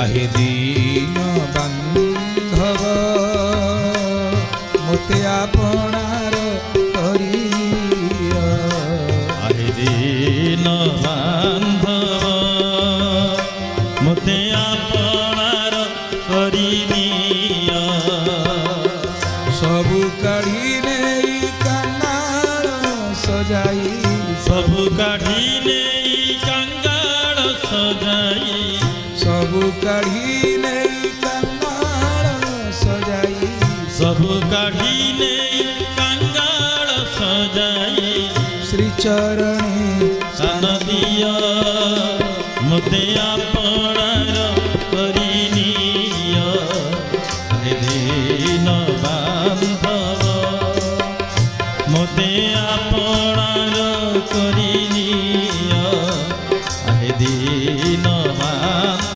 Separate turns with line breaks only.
आहे दीन बांधव मोते आपणार करिनिया
आहे दीन बांधव मोते आपणार करिनिया
सबु काढ़ी नहीं कंगाल सजाई
सबु काढ़ी नहीं कंगाल सजाई
सबु काढ़ी नहीं कंगाल सजाई
सबु काढ़ी नहीं कंगाल सजाई
श्री चरणे
सन दिया मोते आपणा